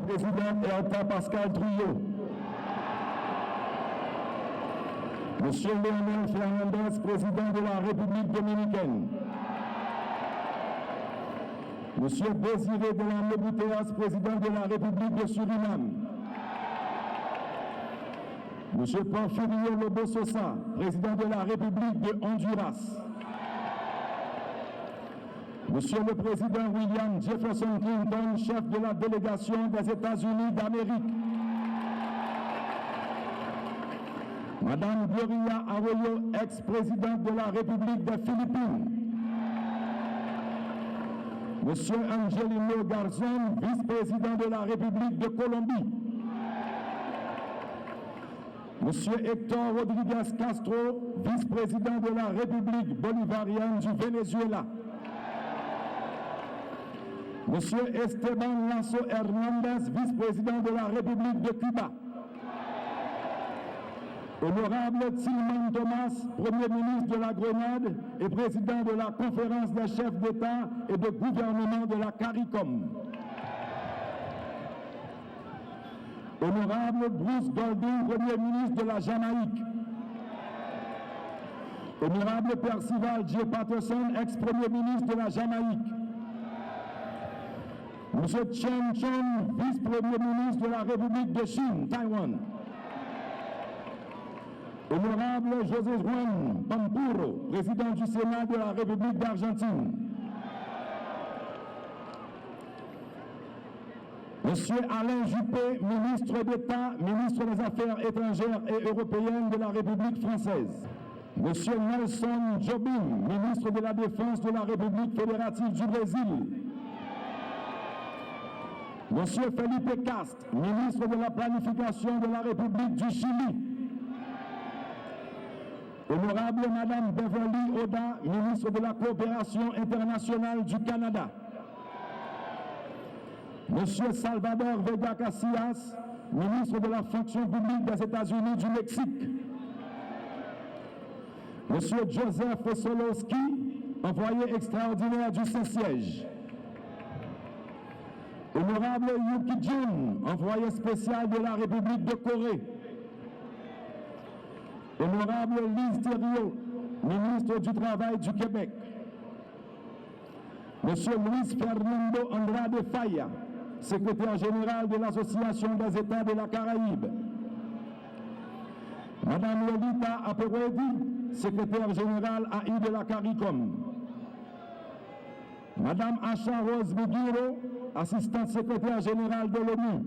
président Herta Pascal Trujillo. Monsieur Leonel Fernandez, président de la République dominicaine. Monsieur Désiré de la Moboutéas, président de la République de Suriname. Monsieur Porfirio Lobo Sosa, président de la République de Honduras. Monsieur le président William Jefferson Clinton, chef de la délégation des États-Unis d'Amérique. Madame Gloria Arroyo, ex-présidente de la République des Philippines. Monsieur Angelino Garzón, vice-président de la République de Colombie. Monsieur Héctor Rodriguez Castro, vice-président de la République bolivarienne du Venezuela. Monsieur Esteban Lasso Hernandez, vice-président de la République de Cuba. Honorable Tilman Thomas, Premier ministre de la Grenade et président de la Conférence des chefs d'État et de gouvernement de la CARICOM. Honorable Bruce Golding, Premier ministre de la Jamaïque. Honorable Percival J. Patterson, ex-Premier ministre de la Jamaïque. Monsieur Chen Chong, vice-premier ministre de la République de Chine, Taïwan. Honorable José Juan Pampuro, président du Sénat de la République d'Argentine. Monsieur Alain Juppé, ministre d'État, ministre des Affaires étrangères et européennes de la République française. Monsieur Nelson Jobim, ministre de la Défense de la République fédérative du Brésil. Monsieur Felipe Cast, ministre de la Planification de la République du Chili. Honorable Madame Beverly Oda, ministre de la Coopération internationale du Canada. Monsieur Salvador Vega Casillas, ministre de la Fonction publique des États-Unis du Mexique. Monsieur Joseph Solowski, envoyé extraordinaire du Saint-Siège. Honorable Yuki Jun, envoyé spécial de la République de Corée. Honorable Lise Thériault, ministre du Travail du Québec. Monsieur Luis Fernando Andrade Faya, secrétaire général de l'Association des États de la Caraïbe. Madame Lolita Aperedi, secrétaire générale AI de la CARICOM. Madame Asha Rose Miguiro, assistante secrétaire générale de l'ONU.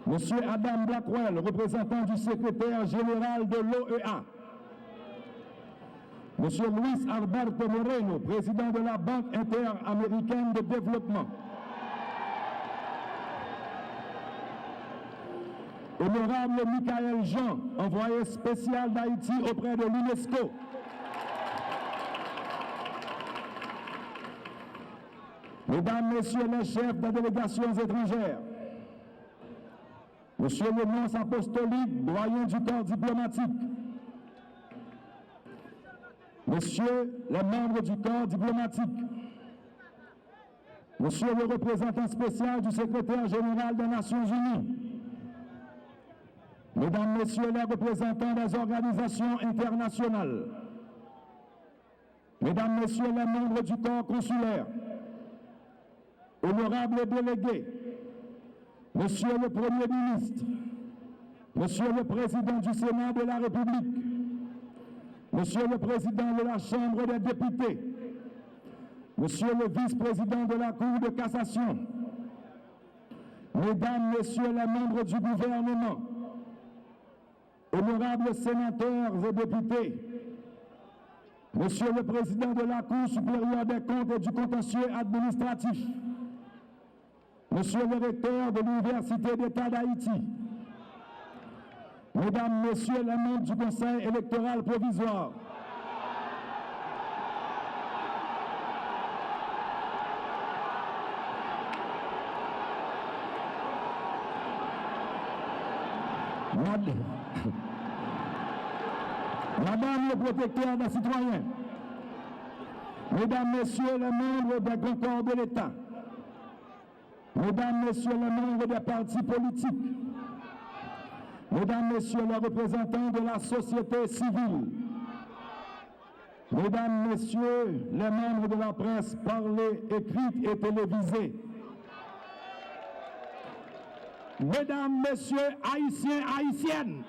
Monsieur Adam Blackwell, représentant du secrétaire général de l'OEA. Monsieur Luis Alberto Moreno, président de la Banque interaméricaine de développement. Honorable Michael Jean, envoyé spécial d'Haïti auprès de l'UNESCO. Mesdames, Messieurs les chefs des délégations étrangères, Monsieur le nonce apostolique, doyen du corps diplomatique, Messieurs les membres du corps diplomatique, Monsieur le représentant spécial du secrétaire général des Nations Unies, Mesdames, Messieurs les représentants des organisations internationales, Mesdames, Messieurs les membres du corps consulaire, honorables délégués, Monsieur le Premier ministre, Monsieur le Président du Sénat de la République, Monsieur le Président de la Chambre des députés, Monsieur le Vice-président de la Cour de cassation, Mesdames, Messieurs les membres du gouvernement, honorables sénateurs et députés, Monsieur le Président de la Cour supérieure des comptes et du contentieux administratif, Monsieur le recteur de l'Université d'État d'Haïti, Mesdames, Messieurs les membres du Conseil électoral provisoire, Madame le protecteur des citoyens, Mesdames, Messieurs les membres des grands corps de l'État, Mesdames, Messieurs les membres des partis politiques, Mesdames, Messieurs les représentants de la société civile, Mesdames, Messieurs les membres de la presse parlée, écrite et télévisée, Mesdames, Messieurs, Haïtiens, Haïtiennes,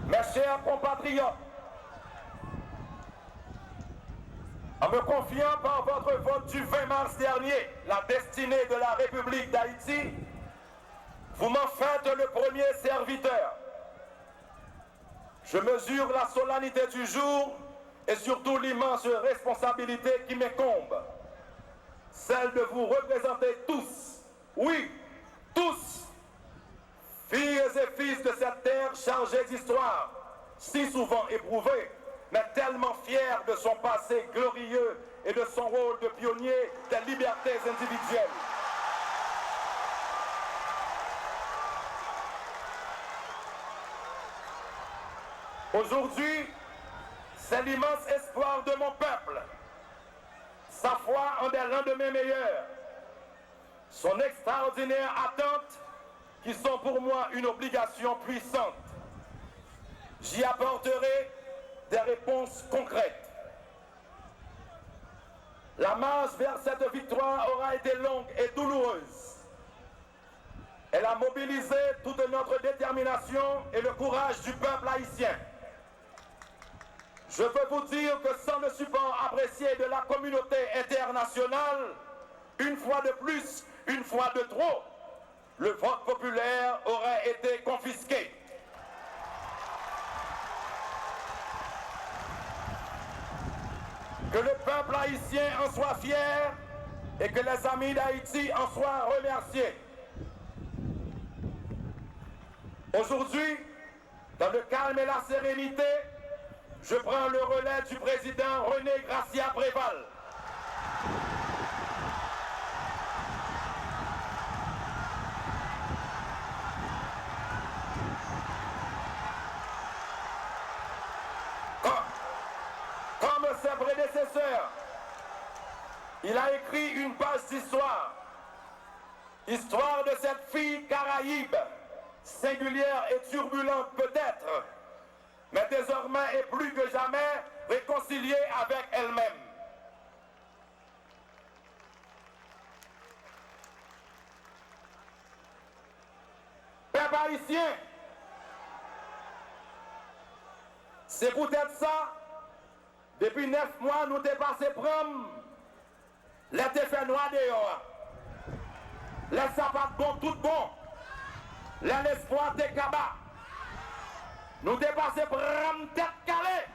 mes chers compatriotes, en me confiant par votre vote du 20 mars dernier la destinée de la République d'Haïti, vous m'en faites le premier serviteur. Je mesure la solennité du jour et surtout l'immense responsabilité qui m'incombe, celle de vous représenter tous, oui, tous, filles et fils de cette terre chargée d'histoire, si souvent éprouvée, mais tellement fière de son passé glorieux et de son rôle de pionnier des libertés individuelles. Aujourd'hui, c'est l'immense espoir de mon peuple, sa foi en des lendemains meilleurs, son extraordinaire attente qui sont pour moi une obligation puissante. J'y apporterai des réponses concrètes. La marche vers cette victoire aura été longue et douloureuse. Elle a mobilisé toute notre détermination et le courage du peuple haïtien. Je veux vous dire que sans le support apprécié de la communauté internationale, une fois de plus, une fois de trop, le vote populaire aurait été confisqué. Que le peuple haïtien en soit fier et que les amis d'Haïti en soient remerciés. Aujourd'hui, dans le calme et la sérénité, je prends le relais du président René Gracia Préval. Comme ses prédécesseurs, il a écrit une page d'histoire. Histoire de cette fille caraïbe, singulière et turbulente peut-être, mais désormais et plus que jamais réconciliée avec elle-même. Peuple haïtien, c'est peut-être ça. Depuis 9 mois, nous avons passé prom, les fait noir dehors, les sapates bon, tout bon, l'espoir des cabas. Nous avons passé prom tête calée.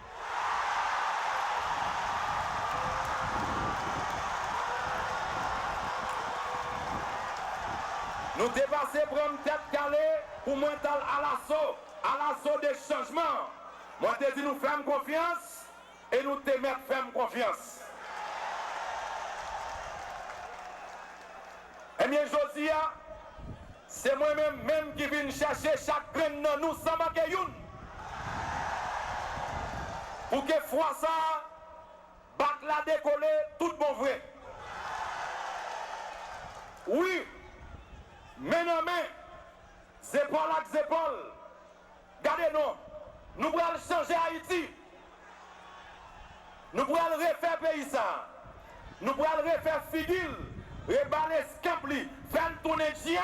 Nous dépassons prom tête calée pour monter à l'assaut des changements. Moi, je dis nous faisons confiance. Et nous te mettre ferme confiance. Eh bien, Josia, c'est moi-même qui viens chercher chaque graine dans nous sans manquer une. Pour que fois ça, bac la décoller, tout bon vrai. Oui, main en main, épaule avec épaule. Regardez-nous, nous allons changer Haïti. Nous pourrons refaire pays ça. Nous pourrons refaire figure, reballer scampli, faire tourner diam.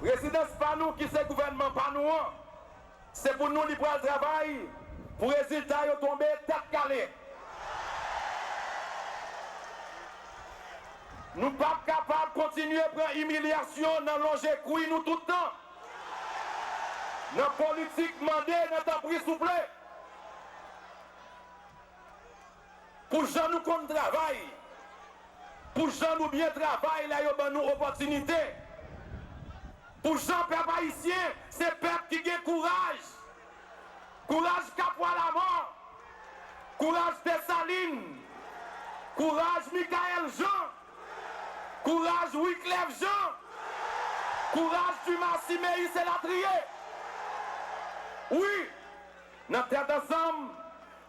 Résidence pas nous qui c'est gouvernement pas nous. C'est pour nous qui pour le travail, pour résultat de tomber tête calée. Nous ne sommes pas capables de continuer à prendre humiliation dans longer couille nous tout le temps. Notre politique mandée, notre pris souple. Pour gens nous qu'on travaille, pour gens nous bien travail, là, il y a une opportunité. Pour gens peuple haïtien, c'est peuple qui a courage. Courage Capois la mort. Courage Dessalines. Courage Michael Jean. Courage Wyclef Jean. Courage Dumas Siméis et Latrier. Oui, Dans tête ensemble,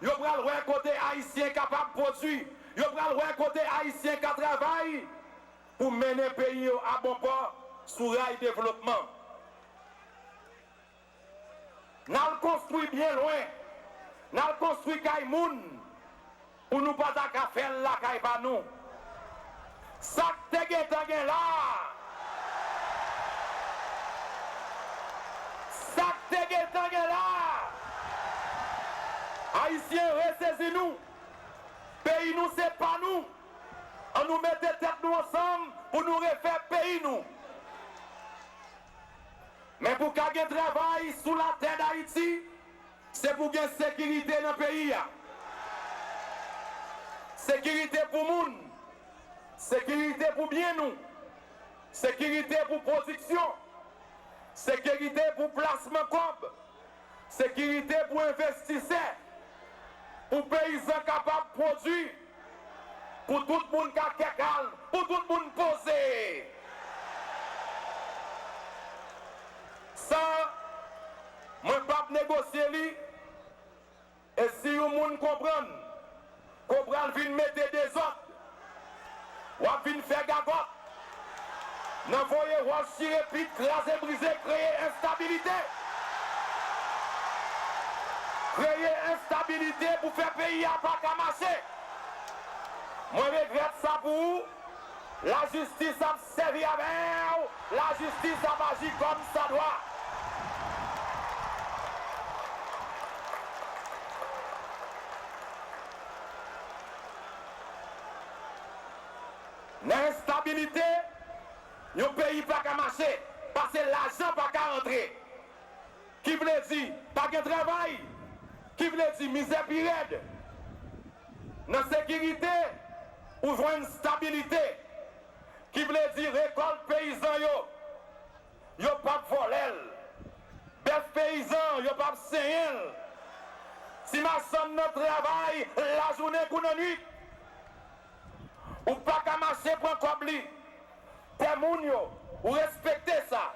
yo pral wè côté haïtien capable de produire, yo pral wè côté haïtien qui travaille pour mener pays à bon port sous rail développement. Nous construit bien loin, nous construit Kaimoun pour nous pas faire la caille par nous. Ça te gen là. Ça te gen là. Haïtiens, ressaisissez-nous. Pays nous, c'est pas nous. On nous met des têtes nous ensemble pour nous refaire pays nous. Mais pour qu'il y ait un travail sous la terre d'Haïti, c'est pour qu'il y ait une sécurité dans le pays. Sécurité pour le monde. Sécurité pour bien nous. Sécurité pour production. Sécurité pour placement cob. Sécurité pour investisseurs. Pour paysans capables de produire. Pour tout le monde qui a calme. Pour tout le monde posé. Ça, moi je ne peux pas négocier lui. Et si le monde comprend, comprend vient mettre des autres, ou vient faire gagotte, n'envoyer Rocher et puis craser, briser, créer instabilité. Créer instabilité pour faire pays à pas qu'à marcher. Moi je regrette ça pour vous. La justice a servi avec vous. La justice a agi comme ça doit. L'instabilité, le pays pas qu'à marcher, parce que l'argent pas qu'à rentrer. Qui veut dire pas de travail, qui veut dire misère pirate. Dans la sécurité, ou une stabilité, qui veut dire récolte paysan yo pas voler. Bœuf paysan, yo pas saigner. Si ma somme notre travail, la journée ou la nuit, ou pas qu'à marcher pour un cobli. T'es moun yo, ou respectez ça.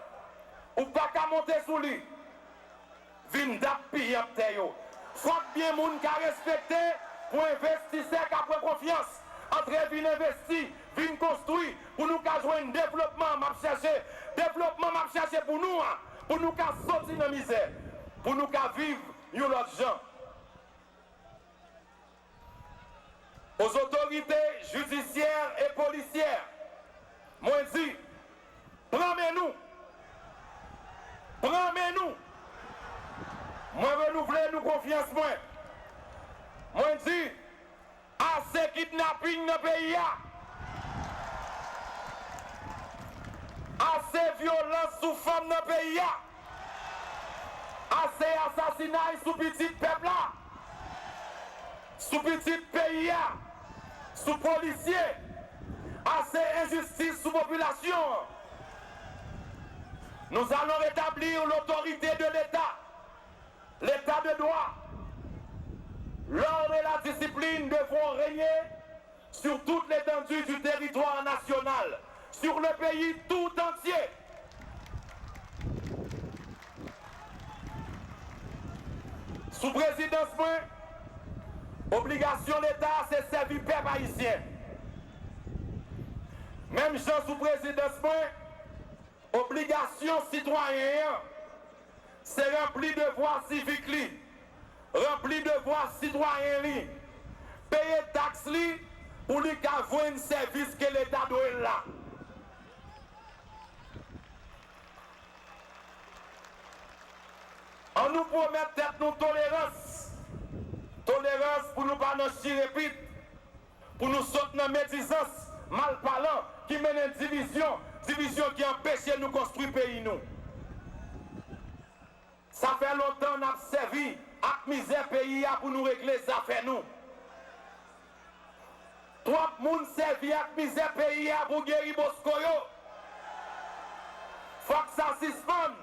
Ou pas qu'à monter sous lui. Vin d'ap piller t'es yo. Faut bien moun qu'à respecter pour investisseur qui a pris confiance. Entre vin investir, vin construire, pour nous qu'à jouer un développement, m'a chercher. Développement m'a chercher pour nous, pour nous qu'à sortir de la misère. Pour nous qu'à vivre yon l'autre gens. Aux autorités judiciaires et policières, moi je dis, prenez-nous. Prenez-nous. Moi renouveler nous confiance moi. Moi je dis, assez kidnapping dans le pays. Assez violence sous femme dans le pays. Assez assassinat sous petit peuple là. Sous petit pays. Sous policiers, assez injustice sous population. Nous allons rétablir l'autorité de l'État, l'État de droit. L'ordre et la discipline devront régner sur toute l'étendue du territoire national, sur le pays tout entier. Sous présidence, obligation l'État, c'est servir peuple haïtien. Même gens sous présidence, obligation citoyen, c'est remplir devoir civique, remplir devoir citoyen, payer taxe pour lui avoir un service que l'État doit là. On nous promet peut-être nos tolérance. Tolérance pour nous pas nous chier pour nous sauter dans la médisance, mal parlant, qui mène une division qui empêche de nous construire le pays. Nous. Ça fait longtemps qu'on a servi à misère pays pour nous régler les affaires. Nous. Trois personnes servi à misère pays pour guérir Boscoyo. Faut que ça suspende.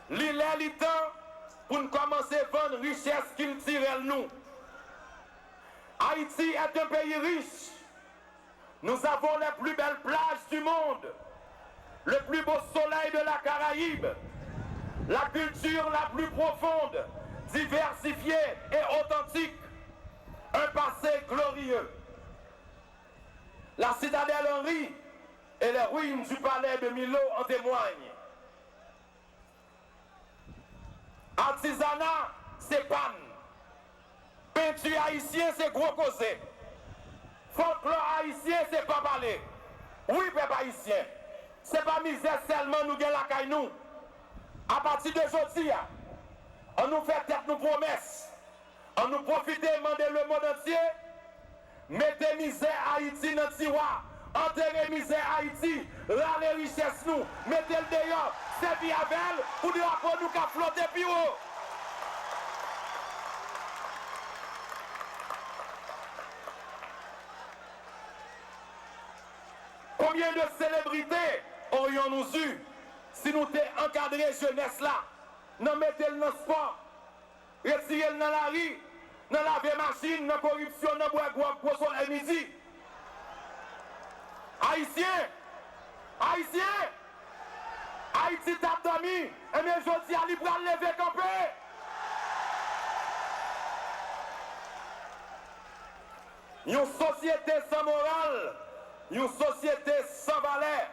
L'île est le temps pour nous commencer à vendre richesse culturelle nous. Haïti est un pays riche. Nous avons les plus belles plages du monde, le plus beau soleil de la Caraïbe, la culture la plus profonde, diversifié et authentique, un passé glorieux. La citadelle Henri et les ruines du palais de Milo en témoignent. Artisanat, c'est panne. Peinture haïtien, c'est gros causé. Folklore haïtien, c'est pas parler. Oui, peuple haïtien. C'est pas misère seulement nous gagnons la caille nous. À partir d'aujourd'hui, on nous fait tête nos promesses. On nous profite de demander le monde entier. Mettez misère Haïti dans le tiroir. Enterrez misère Haïti. Râlez richesse nous. Mettez-le dehors. C'est bien avec elle. Pour dire qu'on nous qu'à flotter plus haut. Combien de célébrités aurions-nous eu si nous t'avions encadré jeunesse là? Nous mettez-le dans le sport, retirez-le dans la rue, dans la vieille machine, dans la corruption, dans le bois pour soleil midi. Haïtiens, Haïtiens, Haïti tape dormi, et bien je dis à lui pour lever camper. Une société sans morale, une société sans valeur,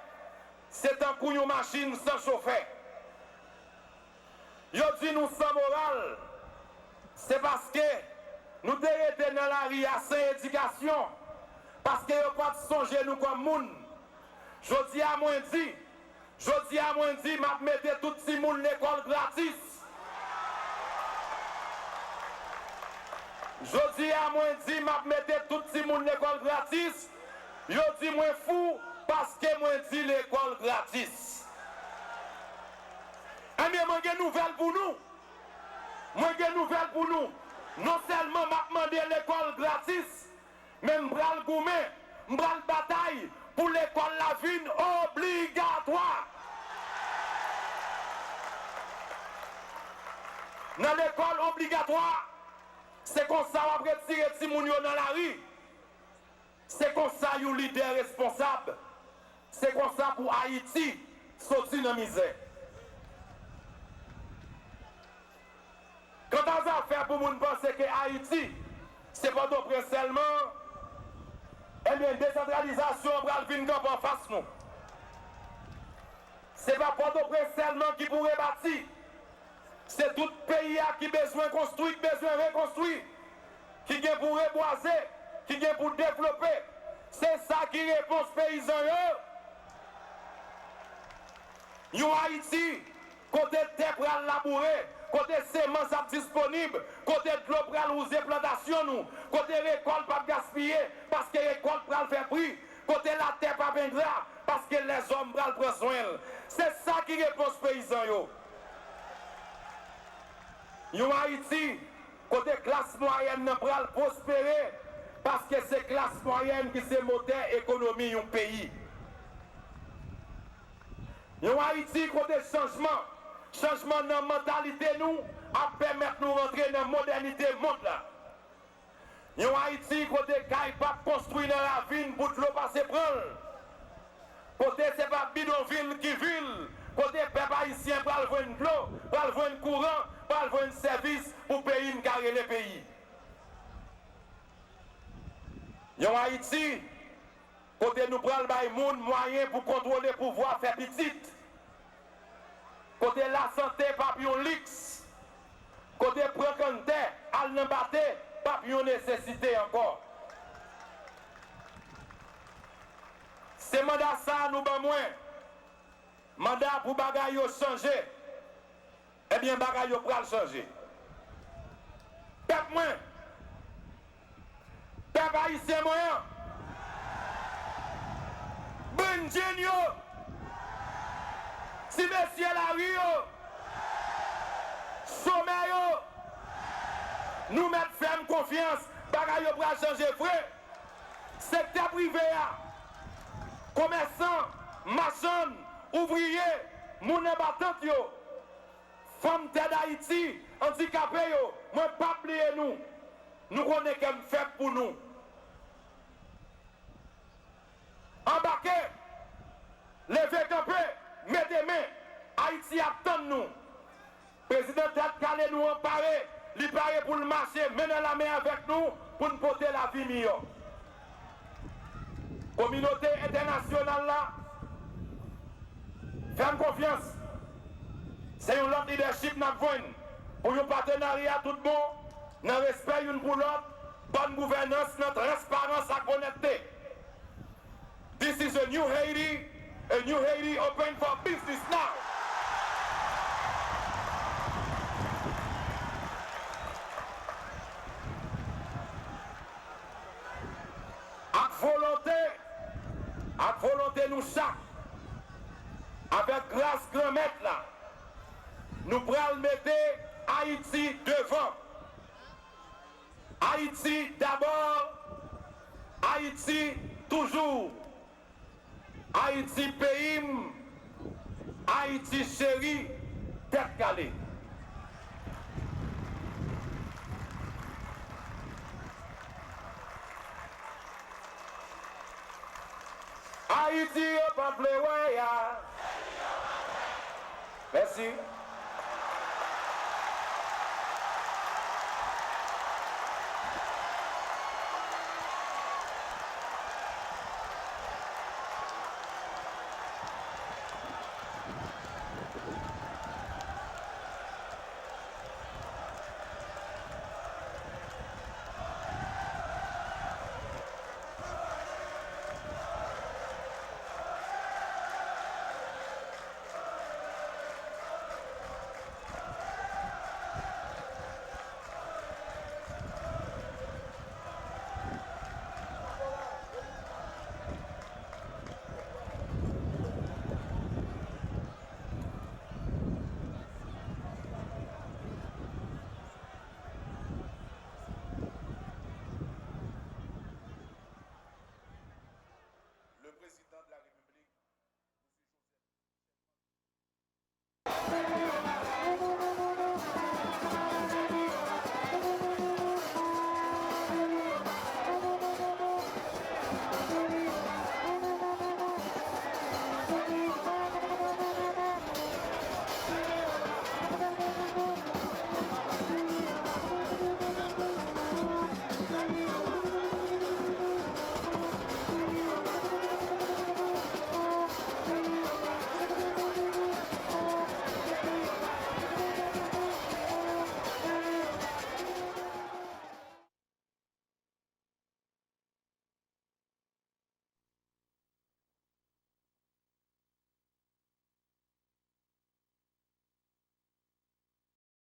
c'est un coup une machine sans chauffeur. Yo dit nous sans morale, c'est parce que nous sommes dans la rue à sans éducation, parce que nous pas songer nous comme moun. Je dis à moi dit, m'a mettez tout le monde l'école gratis. Je dis à moi dit, m'a mettez tout le monde l'école gratis. Yo dit moi fou parce que moi dit l'école gratis. Eh bien, moi j'ai une nouvelle pour nous. Moi j'ai une nouvelle pour nous. Non seulement m'a demandé l'école gratis, mais m'bral gourmet, m'bral bataille pour l'école la vie obligatoire. Dans l'école obligatoire, c'est comme ça on va retirer Timounio dans la rue. C'est comme ça un leader responsable. C'est comme ça pour Haïti sortir dans la misère. Quand on a fait pour nous penser que Haïti, c'est pas d'autre seulement, eh bien, décentralisation, on va venir en face nous. C'est pas Port-au-Prince seulement qui pourrait bâtir. C'est tout pays qui a besoin de construire, besoin de reconstruire, qui a pour reboiser, qui a pour développer. C'est ça qui répond aux paysans. Yon Haïti, côté terre pour labourer, côté semences disponible, côté de l'eau pour user plantation nous, côté récolte pas gaspiller parce que récolte pour le faire prix, côté la terre pas bien gras parce que les hommes prennent soin. C'est ça qui répond aux paysans. Yon Haïti, côté classe moyenne n'a pas prospérer parce que c'est classe moyenne qui c'est moteur économie du pays. Yon Haïti, côté changement dans la mentalité nous, à permettre nous rentrer dans la modernité monde là. Yon Haïti, côté caille pas construit dans la ville pour l'eau passer prendre. Côté c'est pas bidonville qui ville. Côté peuple haïtien pour avoir une l'eau, pour avoir un courant, pour avoir un service pour payer une carrière le pays. Yon Haïti, côté nous prenons les moyens pour contrôler le pouvoir, faire petite. Côté la santé, papillon lix. Côté précarité, al n'embaté, papillon nécessité encore. C'est mandat ça nous ban moins. Mandat pour bagay yo changer. Eh bien bagay yo pral changer. Peuple moins. Peuple haïtien moyen. Bon genio. Si monsieur la rue, sommeil, nous mettons ferme confiance, bagay yo pral changer vrai. Secteur privé, commerçant, marchand, ouvrier, moun battant yo, femme d'Haïti, handicapé yo, moi pas oublier nous. Nous connaissons qu'un fait pour nous. Embarquez, levez campé, mettez main. Haïti attend nous. Président Tête Calais nous emparer, il paraît pour le marcher, mener la main avec nous pour nous porter la vie meilleure. Communauté internationale là, faites confiance. C'est un autre leadership nous avons pour un partenariat tout le monde, dans respect une pour l'autre, bonne gouvernance, notre transparence à connecter. This is a new Haiti open for business now. Avec volonté nous chaque, avec grâce grand maître là, nous prenons mettre Haïti devant. Haïti d'abord, Haïti toujours. Haïti pays, Haïti chéri, tête calée. Haïti, au peuple, ouais, merci.